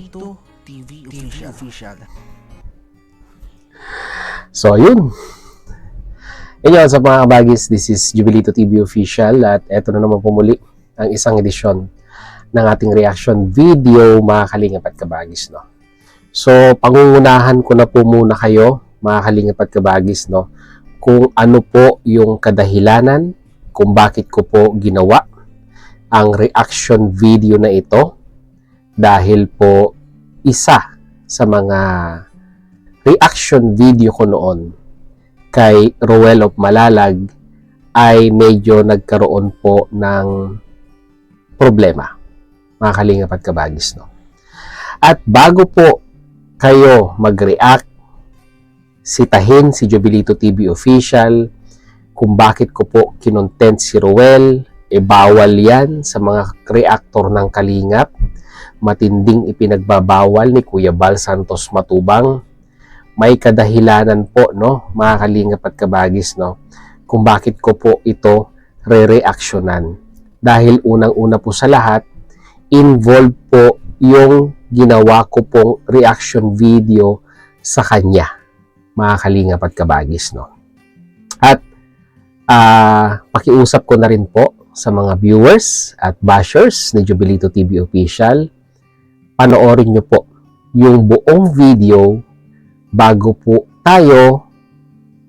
Jubilito TV Official. So, yun. Inyo sa mga kabagis, this is Jubilito TV Official at eto na naman pumuli ang isang edisyon ng ating reaction video, mga kalingap at kabagis, no? So, pangungunahan ko na po muna kayo, mga kalingap at kabagis, no? Kung ano po yung kadahilanan, kung bakit ko po ginawa ang reaction video na ito dahil po isa sa mga reaction video ko noon kay Roel of Malalag ay medyo nagkaroon po ng problema, mga kalingap at kabagis, no? At bago po kayo mag-react, sitahin si Jubilito TV Official kung bakit ko po kinontent si Roel. Bawal yan sa mga reactor ng kalingap. Matinding ipinagbabawal ni Kuya Bal Santos Matubang. May kadahilanan po, no, mga kalingap at kabagis, no, kung bakit ko po ito re-reactionan. Dahil unang-una po sa lahat, involved po yung ginawa ko pong reaction video sa kanya, mga kalingap at kabagis, no. At pakiusap ko na rin po sa mga viewers at bashers ni Jubilito TV Official, panoorin nyo po yung buong video bago po tayo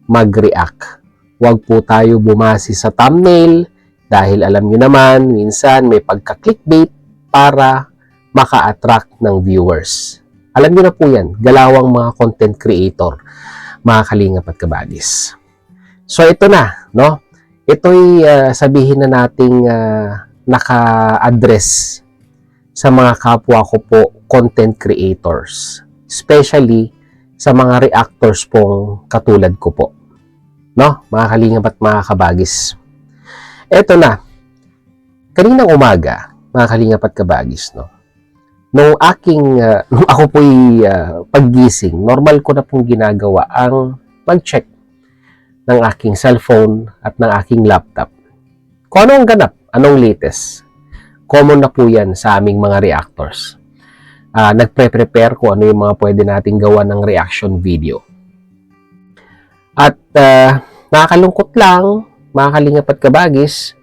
mag-react. Huwag po tayo bumasi sa thumbnail dahil alam nyo naman, minsan may pagka-clickbait para maka-attract ng viewers. Alam nyo na po yan, galawang mga content creator, mga kalingap at kabagis. So ito na, no? Ito'y sabihin na nating naka-address sa mga kapwa ko po content creators, especially sa mga reactors pong katulad ko po, no? Mga kalingap at mga kabagis. Ito na, kaninang umaga, mga kalingap at kabagis, no? Nung ako po'y paggising, normal ko na pong ginagawa ang mag-check ng aking cellphone at ng aking laptop. Kung ano ang ganap, anong latest. Common na po yan sa aming mga reactors. Nagpre-prepare kung ano yung mga pwede nating gawa ng reaction video. At nakakalungkot lang, mga kalingap at kabagis,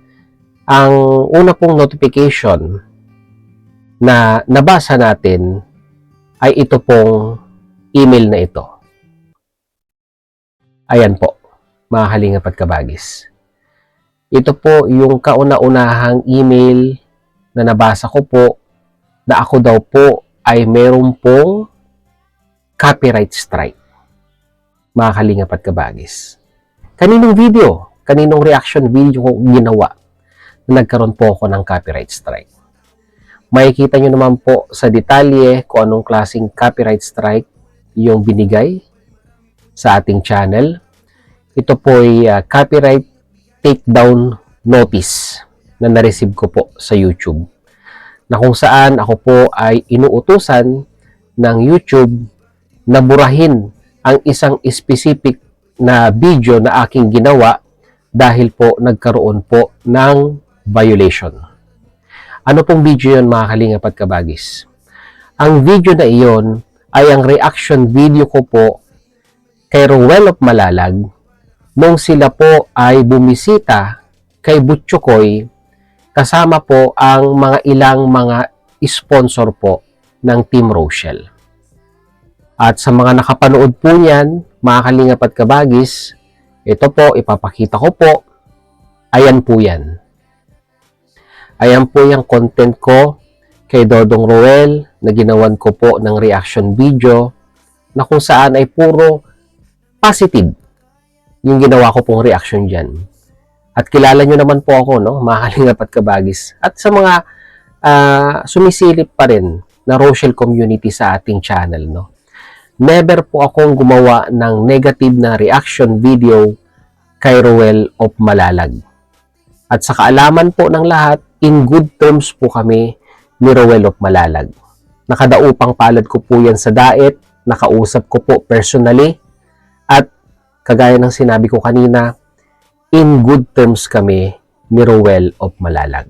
ang una pong notification na nabasa natin ay ito pong email na ito. Ayan po, mga kalingap at kabagis. Ito po yung kauna-unahang email na nabasa ko po na ako daw po ay meron pong copyright strike, mga kalingap at kabagis. Kaninong video, kaninong reaction video ko ginawa na nagkaroon po ako ng copyright strike. Makikita nyo naman po sa detalye kung anong klaseng copyright strike yung binigay sa ating channel. Ito po ay copyright takedown notice na na-receive ko po sa YouTube, na kung saan ako po ay inuutusan ng YouTube na burahin ang isang specific na video na aking ginawa dahil po nagkaroon po ng violation. Ano pong video yun, mga kalingap at kabagis? Ang video na iyon ay ang reaction video ko po kay Roel of Malalag nung sila po ay bumisita kay Butchokoy kasama po ang mga ilang mga sponsor po ng Team Rochelle. At sa mga nakapanood po niyan, mga kalingap at kabagis, ito po, ipapakita ko po. Ayan po yan. Ayan po yung content ko kay Dodong Roel na ginawan ko po ng reaction video na kung saan ay puro positive yung ginawa ko pong reaction dyan. At kilala nyo naman po ako, no, mga kalingap at kabagis. At sa mga sumisilip pa rin na Rochelle community sa ating channel, no, never po akong gumawa ng negative na reaction video kay Roel of Malalag. At sa kaalaman po ng lahat, in good terms po kami ni Roel of Malalag. Nakadaupang palad ko po yan sa diet, nakausap ko po personally, at kagaya ng sinabi ko kanina, in good terms kami ni Roel of Malalag.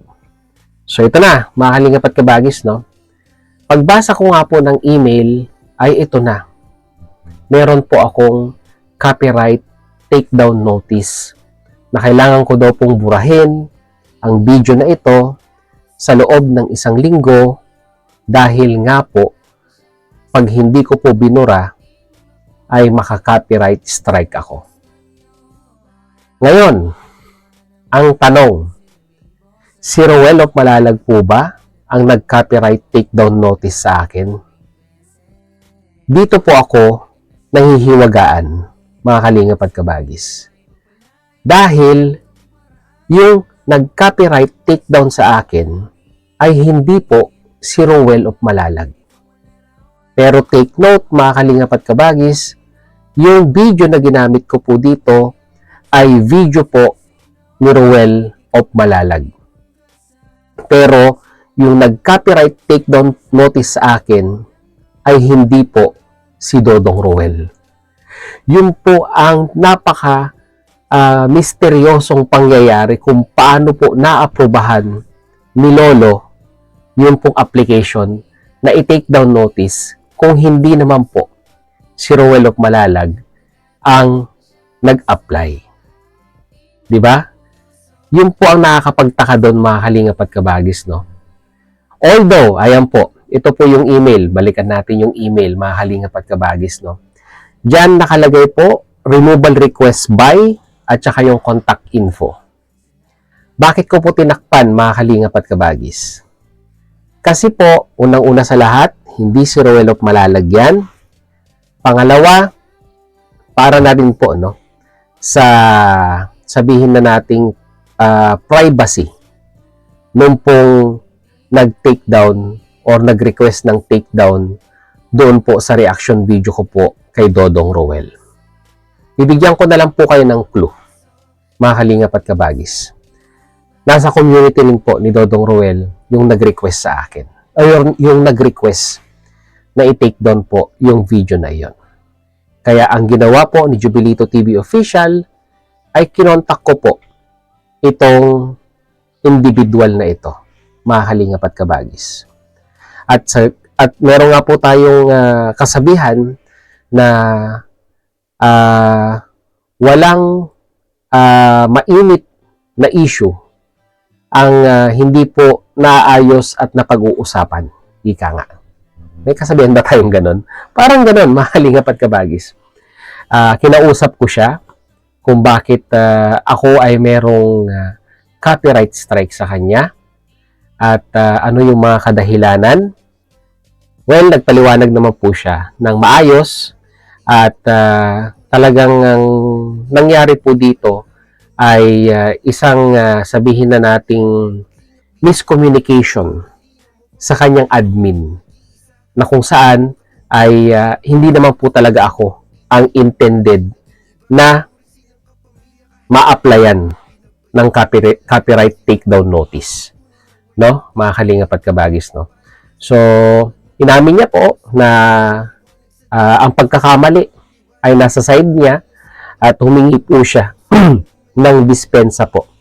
So ito na, mga kalingap at kabagis, no? Pagbasa ko nga po ng email, ay ito na. Meron po akong copyright takedown notice na kailangan ko daw pong burahin ang video na ito sa loob ng 1 linggo dahil nga po, pag hindi ko po binura, ay maka-copyright strike ako. Ngayon, ang tanong, si Roel of Malalag po ba ang nag-copyright takedown notice sa akin? Dito po ako nanghihiwagaan, mga kalingap at kabagis. Dahil yung nag-copyright takedown sa akin ay hindi po si Roel of Malalag. Pero take note, mga kalingap at kabagis, yung video na ginamit ko po dito ay video po ni Roel of Malalag. Pero yung nag-copyright takedown notice sa akin ay hindi po si Dodong Roel. Yun po ang napaka misteryosong pangyayari kung paano po naaprubahan ni Lolo yung pong application na i-take down notice kung hindi naman po si Roel of Malalag ang nag-apply. Di ba? Yun po ang nakakapagtaka doon, mga kalingap at kabagis, no? Although, ayan po, ito po yung email. Balikan natin yung email, mga kalingap at kabagis, no? Diyan nakalagay po, removal request by, at saka yung contact info. Bakit ko po tinakpan, mga kalingap at kabagis? Kasi po, unang-una sa lahat, hindi si Roel of Malalag yan. Pangalawa, para na din po, no? Sa sabihin na nating privacy nung pong nag-take down or nag-request ng take down doon po sa reaction video ko po kay Dodong Roel. Bibigyan ko na lang po kayo ng clue, mga kalingap at kabagis. Nasa community rin po ni Dodong Roel yung nag-request sa akin. O yung nag-request na i-take down po yung video na iyon. Kaya ang ginawa po ni Jubilito TV Official ay kinontak ko po itong individual na ito, mga kalingap at kabagis. At meron nga po tayong kasabihan na walang mainit na issue ang hindi po naayos at napag-uusapan. Ika nga. May kasabihan ba tayong ganon? Parang ganon, mga kalingap at kabagis. Kinausap ko siya kung bakit ako ay merong copyright strike sa kanya at ano yung mga kadahilanan. Well, nagpaliwanag naman po siya ng maayos at talagang ang nangyari po dito ay isang sabihin na nating miscommunication sa kanyang admin na kung saan ay hindi naman po talaga ako ang intended na ma-applyan ng copyright takedown notice, no, mga kalingap at kabagis, no. So inamin niya po na ang pagkakamali ay nasa side niya at humingi po siya ng dispensa po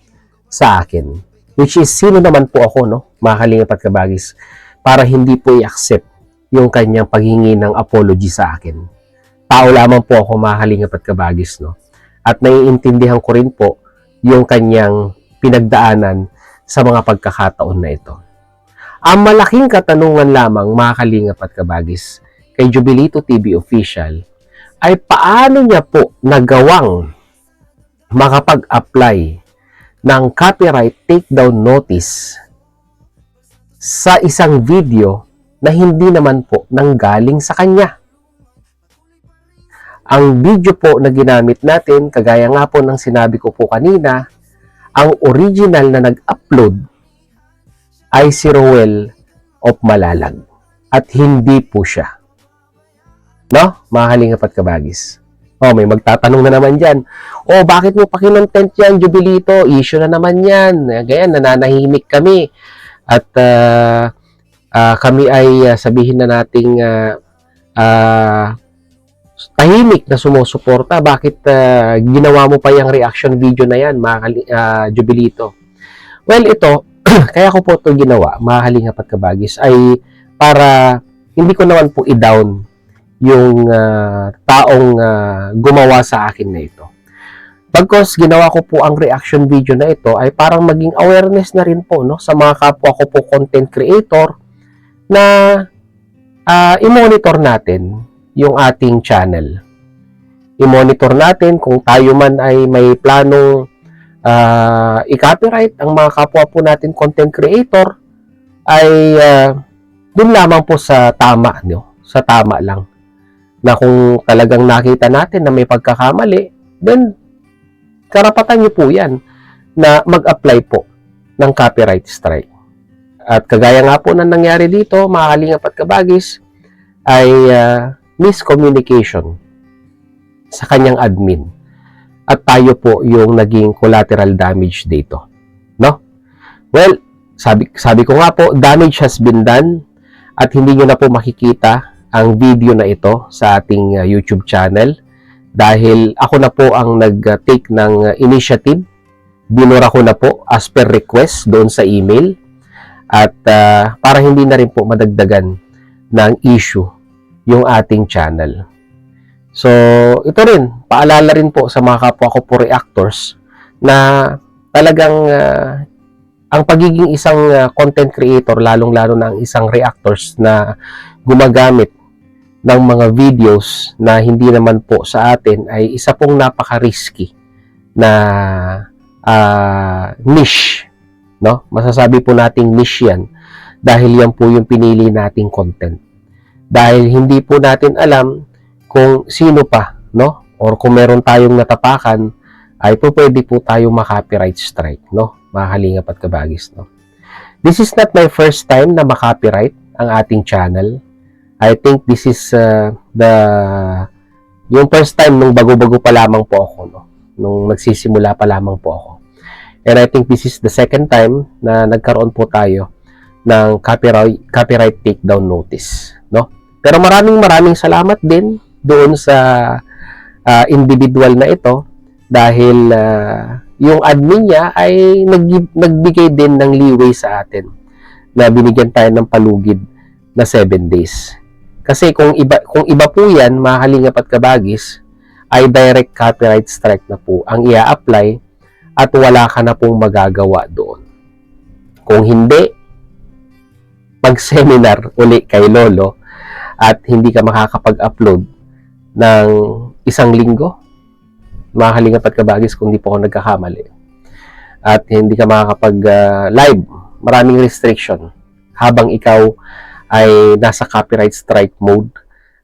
sa akin, which is sino naman po ako, no, mga kalingap at kabagis, para hindi po i-accept yung kanyang paghingi ng apology sa akin. Tao lamang po ako, mga kalingap at kabagis, no? At naiintindihan ko rin po yung kanyang pinagdaanan sa mga pagkakataon na ito. Ang malaking katanungan lamang, mga kalingap at kabagis, kay Jubilito TV Official ay paano niya po nagawang makapag-apply ng copyright takedown notice sa isang video na hindi naman po nanggaling sa kanya. Ang video po na ginamit natin, kagaya nga po ng sinabi ko po kanina, ang original na nag-upload ay si Roel of Malalag at hindi po siya. No? Mga kalingap at kabagis. May magtatanong na naman dyan. Bakit mo pa kinontent yan, Jubilito? Issue na naman yan. Ganyan, nananahimik kami. At kami ay sabihin na nating tahimik na sumusuporta. Bakit ginawa mo pa yung reaction video na yan, mga Jubilito? Well, ito, kaya ko po ito ginawa, mga kalingap at kabagis, ay para hindi ko naman po i-down yung taong gumawa sa akin na ito. Pagkos ginawa ko po ang reaction video na ito ay parang maging awareness na rin po, no, sa mga kapwa ko po content creator na i-monitor natin yung ating channel. I-monitor natin kung tayo man ay may planong i-copyright ang mga kapwa po natin content creator ay dun lamang po sa tama, no? Sa tama lang. Na kung talagang nakita natin na may pagkakamali, then karapatan nyo po yan na mag-apply po ng copyright strike. At kagaya nga po na nangyari dito, mga kalingap at kabagis, ay miscommunication sa kanyang admin. At tayo po yung naging collateral damage dito. No? Well, sabi ko nga po, damage has been done at hindi nyo na po makikita ang video na ito sa ating YouTube channel dahil ako na po ang nag-take ng initiative. Binura ko na po as per request doon sa email at para hindi na rin po madagdagan ng issue yung ating channel. So, ito rin, paalala rin po sa mga kapwa ko po reactors na talagang ang pagiging isang content creator, lalong-lalo na ang isang reactors na gumagamit ng mga videos na hindi naman po sa atin ay isa pong napaka-risky na niche, no? Masasabi po nating niche yan dahil yan po yung pinili nating content. Dahil hindi po natin alam kung sino pa, no? Or kung meron tayong natapakan ay po pwede po tayong ma-copyright strike, no? Mga kalingap at kabagis, no? This is not my first time na ma-copyright ang ating channel. I think this is yung first time nung bago-bago pa lamang po ako, no? Nung nagsisimula pa lamang po ako. And I think this is the second time na nagkaroon po tayo ng copyright takedown notice, no? Pero maraming salamat din doon sa individual na ito dahil yung admin niya ay nagbigay din ng leeway sa atin na binigyan tayo ng palugid na 7 days. Kasi kung iba po yan, mga kalingap at kabagis, ay direct copyright strike na po ang ia-apply at wala ka na pong magagawa doon. Kung hindi, mag-seminar uli kay Lolo at hindi ka makakapag-upload ng 1 linggo, mga kalingap at kabagis, kung di po ako nagkakamali. At hindi ka makakapag-live, maraming restriction habang ikaw ay nasa copyright strike mode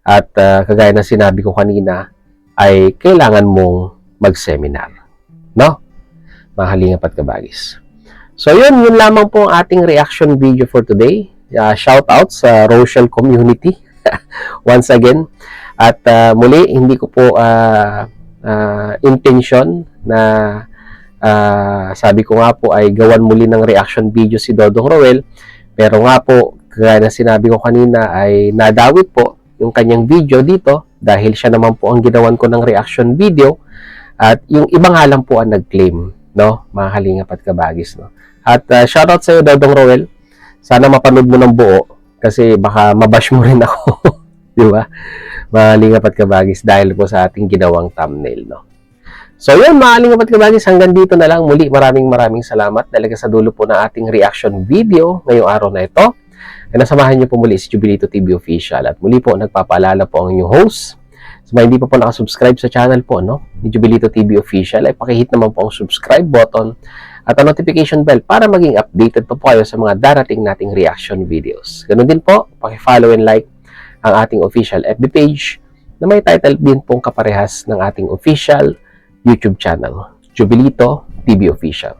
at kagaya ng sinabi ko kanina ay kailangan mong mag-seminar, no? Mga kalingap at kabagis. So yun lamang po ang ating reaction video for today. Shout out sa Rochelle community once again. At muli, hindi ko po intention na sabi ko nga po ay gawan muli ng reaction video si Dodong Roel. Pero nga po, kaya na sinabi ko kanina ay nadawit po yung kanyang video dito dahil siya naman po ang ginawan ko ng reaction video at yung iba nga lang po ang nag-claim, no? Mga kalingap at kabagis, no? At shoutout sa iyo, Dodong Roel. Sana mapanood mo ng buo kasi baka mabash mo rin ako. Di ba? Mga kalingap at kabagis dahil po sa ating ginawang thumbnail, no? So yun, mga kalingap at kabagis, hanggang dito na lang. Muli, maraming salamat talaga sa dulo po ng ating reaction video ngayong araw na ito. At nasamahan niyo po muli si Jubilito TV Official. At muli po, nagpapaalala po ang inyong host. So, mga hindi pa po nakasubscribe sa channel po, no, ni Jubilito TV Official, ay pakihit naman po ang subscribe button at ang notification bell para maging updated po kayo sa mga darating nating reaction videos. Ganun din po, pakifollow and like ang ating official FB page na may title din pong kaparehas ng ating official YouTube channel, Jubilito TV Official.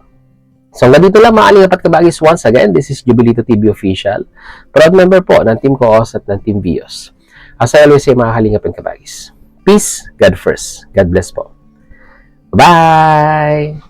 So, hanggang dito lang mga kalingap at kabagis. Once again, this is Jubilito TV Official. Proud member po ng Team Koos at ng Team Vios. As I always say, mga kalingap at kabagis, peace, God first. God bless po. Bye!